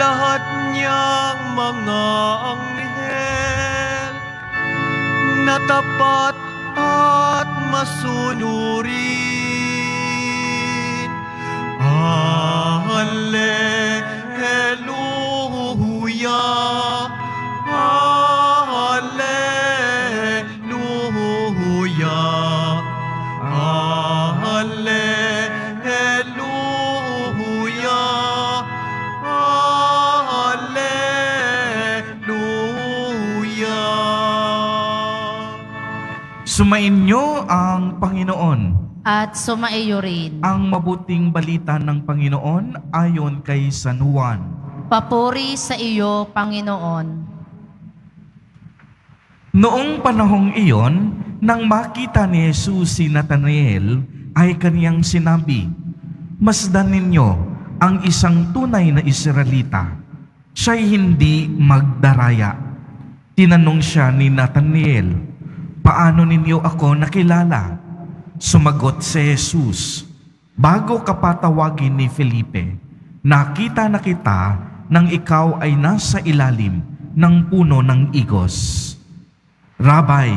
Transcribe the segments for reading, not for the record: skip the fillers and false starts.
lahat niyang mga anghel na tapat at masunurin. Alleluia, Alleluia, Alleluia, Alleluia. Sumainyo ang Panginoon. At sumaiyo rin. Ang mabuting balita ng Panginoon ayon kay San Juan. Papuri sa iyo, Panginoon. Noong panahong iyon, nang makita ni Jesus si Natanael, ay kaniyang sinabi, "Masdan ninyo ang isang tunay na Israelita. Siya'y hindi magdaraya." Tinanong siya ni Natanael, "Paano ninyo ako nakilala?" Sumagot si Jesus, "Bago ka patawagin ni Felipe, nakita na kita nang ikaw ay nasa ilalim ng puno ng igos." "Rabay,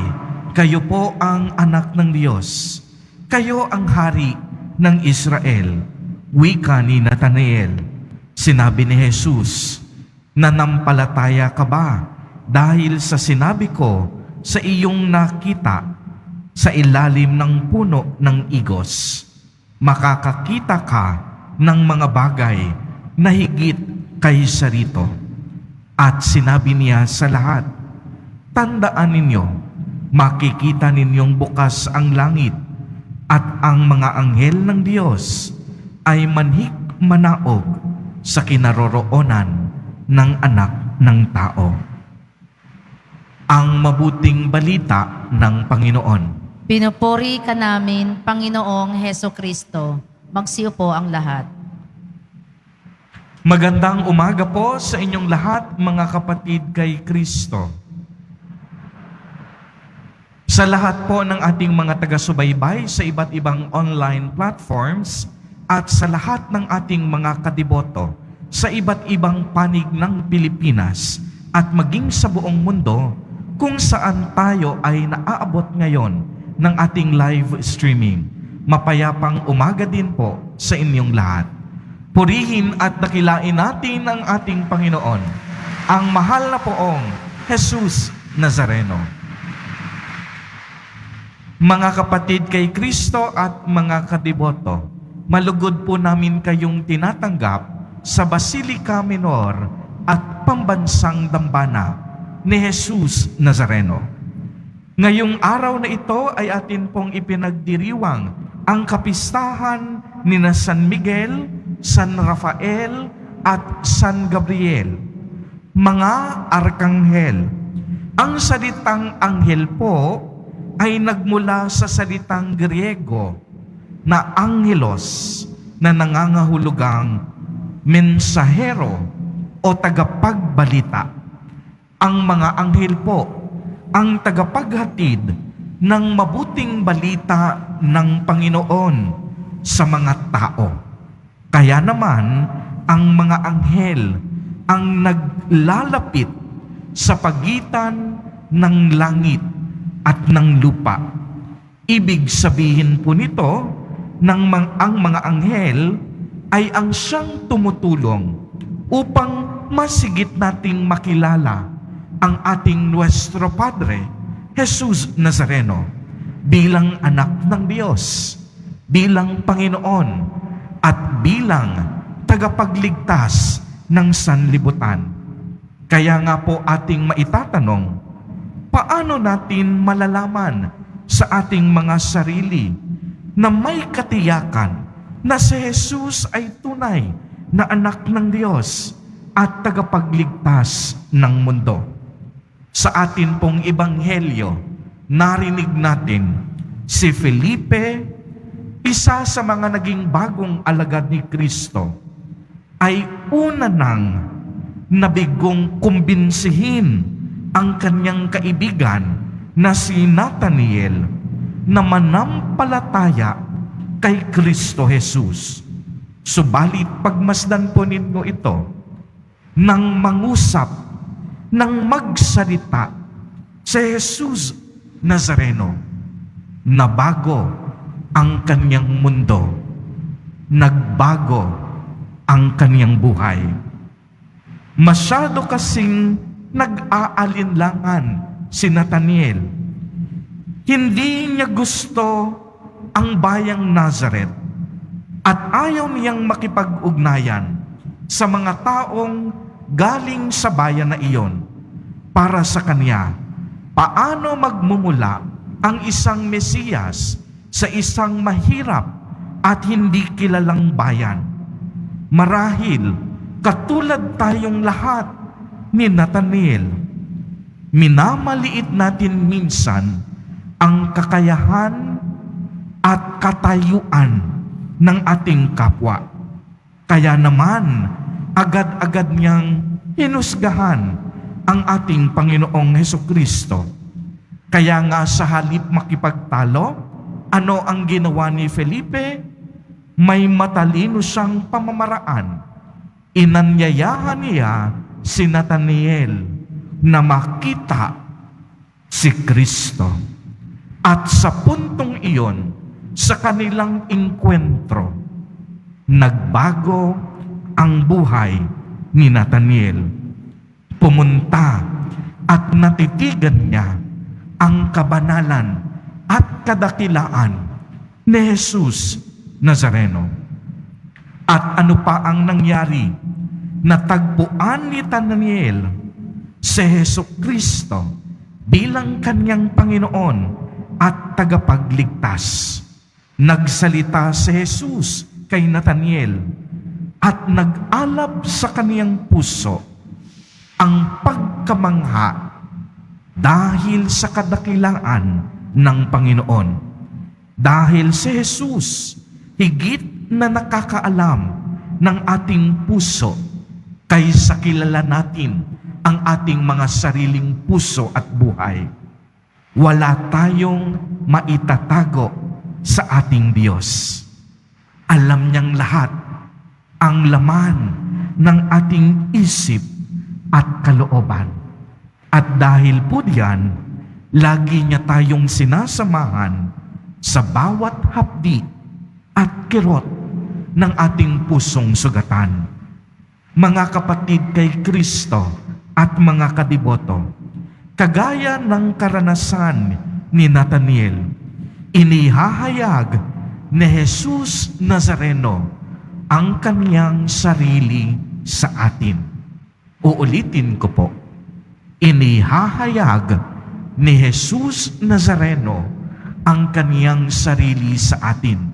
kayo po ang anak ng Diyos. Kayo ang hari ng Israel," wika ni Natanael. Sinabi ni Jesus, "Nanampalataya ka ba dahil sa sinabi ko sa iyong nakita sa ilalim ng puno ng igos? Makakakita ka ng mga bagay na higit kaysa rito." At sinabi niya sa lahat, "Tandaan ninyo, makikita ninyong bukas ang langit at ang mga anghel ng Diyos ay manhik manaog sa kinaroroonan ng anak ng tao." Ang mabuting balita ng Panginoon. Pinupuri ka namin, Panginoong Heso Kristo. Magsiupo ang lahat. Magandang umaga po sa inyong lahat, mga kapatid kay Kristo. Sa lahat po ng ating mga taga-subaybay sa iba't ibang online platforms at sa lahat ng ating mga kadiboto sa iba't ibang panig ng Pilipinas at maging sa buong mundo kung saan tayo ay naaabot ngayon ng ating live streaming. Mapayapang umaga din po sa inyong lahat. Purihin at dakilain natin ang ating Panginoon, ang mahal na poong Jesus Nazareno. Mga kapatid kay Kristo at mga kadiboto, malugod po namin kayong tinatanggap sa Basilica Minor at Pambansang Dambana ni Jesus Nazareno. Ngayong araw na ito ay atin pong ipinagdiriwang ang kapistahan ni na San Miguel, San Rafael at San Gabriel, mga arkanghel. Ang salitang anghel po ay nagmula sa salitang Griego na angelos na nangangahulugang mensahero o tagapagbalita. Ang mga anghel po ang tagapaghatid ng mabuting balita ng Panginoon sa mga tao. Kaya naman, ang mga anghel ang naglalapit sa pagitan ng langit at ng lupa. Ibig sabihin po nito, ang mga anghel ay ang siyang tumutulong upang masigit nating makilala ang ating Nuestro Padre, Jesus Nazareno, bilang anak ng Diyos, bilang Panginoon, at bilang tagapagligtas ng sanlibutan. Kaya nga po ating maitatanong, paano natin malalaman sa ating mga sarili na may katiyakan na si Jesus ay tunay na anak ng Diyos at tagapagligtas ng mundo? Sa atin pong ebanghelyo, narinig natin si Felipe, isa sa mga naging bagong alagad ni Kristo, ay una nang nabigong kumbinsihin ang kanyang kaibigan na si Natanael na manampalataya kay Kristo Jesus. Subalit pagmasdan po ninyo ito, nang mangusap, nang magsalita si Jesus Nazareno, nabago ang kanyang mundo, nagbago ang kanyang buhay. Masyado kasing nag-aalinlangan si Nathaniel. Hindi niya gusto ang bayang Nazareth at ayaw niyang makipag-ugnayan sa mga taong galing sa bayan na iyon. Para sa kanya, paano magmumula ang isang Mesiyas sa isang mahirap at hindi kilalang bayan? Marahil, katulad tayong lahat ni Nathaniel, minamaliit natin minsan ang kakayahan at katayuan ng ating kapwa. Kaya naman, agad-agad niyang hinusgahan ang ating Panginoong Hesukristo. Kaya nga sa halip makipagtalo, ano ang ginawa ni Felipe? May matalino siyang pamamaraan. Inanyayahan niya si Nathaniel na makita si Kristo. At sa puntong iyon, sa kanilang engkwentro, nagbago ang buhay ni Nathaniel. Pumunta at natitigan niya ang kabanalan at kadakilaan ni Jesus Nazareno. At ano pa ang nangyari? Natagpuan ni Nathaniel si Jesucristo bilang kanyang Panginoon at tagapagligtas. Nagsalita si Jesus kay Nathaniel at nag-alab sa kaniyang puso ang pagkamangha dahil sa kadakilaan ng Panginoon. Dahil si Jesus higit na nakakaalam ng ating puso kaysa kilala natin ang ating mga sariling puso at buhay. Wala tayong maitatago sa ating Diyos. Alam niyang lahat ang laman ng ating isip at kalooban. At dahil po diyan, lagi niya tayong sinasamahan sa bawat hapdi at kirot ng ating pusong sugatan. Mga kapatid kay Kristo at mga kadiboto, kagaya ng karanasan ni Nathaniel, inihahayag ni Jesus Nazareno ang kaniyang sarili sa atin. Uulitin ko po, inihahayag ni Jesus Nazareno ang kaniyang sarili sa atin.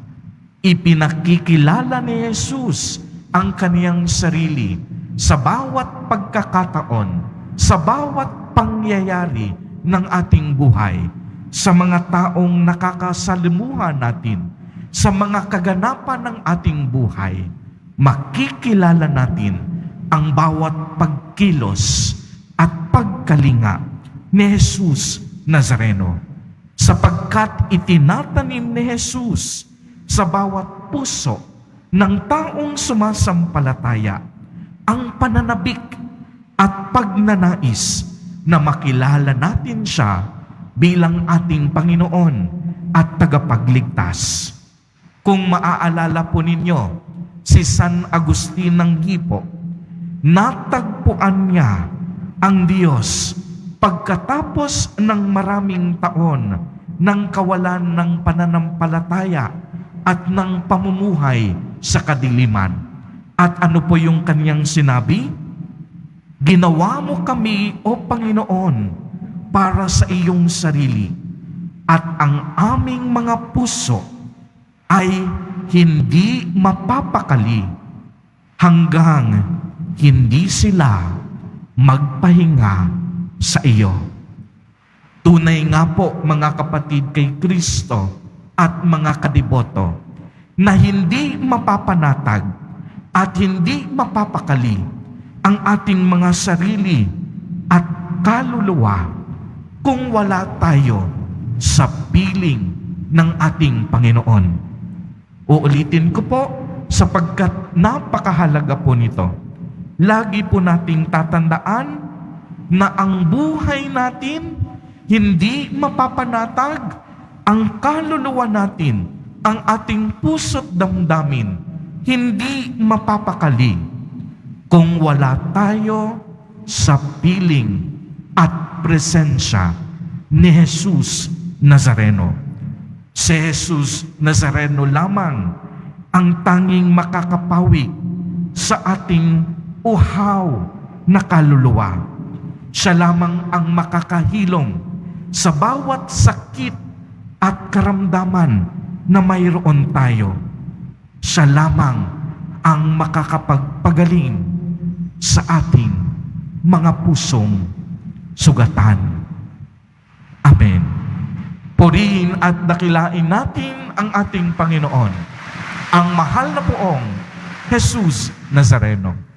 Ipinakikilala ni Jesus ang kaniyang sarili sa bawat pagkakataon, sa bawat pangyayari ng ating buhay, sa mga taong nakakasalimuhan natin, sa mga kaganapan ng ating buhay. Makikilala natin ang bawat pagkilos at pagkalinga ni Jesus Nazareno, sapagkat itinatanim ni Jesus sa bawat puso ng taong sumasampalataya ang pananabik at pagnanais na makilala natin siya bilang ating Panginoon at tagapagligtas. Kung maaalala po ninyo, si San Agustin ng Hippo, natagpuan niya ang Diyos pagkatapos ng maraming taon ng kawalan ng pananampalataya at ng pamumuhay sa kadiliman. At ano po yung kaniyang sinabi? Ginawa mo kami, O Panginoon, para sa iyong sarili, at ang aming mga puso ay hindi mapapakali hanggang hindi sila magpahinga sa iyo. Tunay nga po, mga kapatid kay Kristo at mga kadiboto, na hindi mapapanatag at hindi mapapakali ang ating mga sarili at kaluluwa kung wala tayo sa piling ng ating Panginoon. Uulitin ko po sapagkat napakahalaga po nito. lagi po nating tatandaan na ang buhay natin hindi mapapanatag, ang kaluluwa natin, ang ating puso't damdamin, hindi mapapakali kung wala tayo sa piling at presensya ni Jesus Nazareno. Si Jesus Nazareno lamang ang tanging makakapawi sa ating uhaw na kaluluwa. Siya lamang ang makakahilom sa bawat sakit at karamdaman na mayroon tayo. Siya lamang ang makakapagpagaling sa ating mga pusong sugatan. Amen. Purihin at dakilain natin ang ating Panginoon, ang mahal na poong Jesus Nazareno.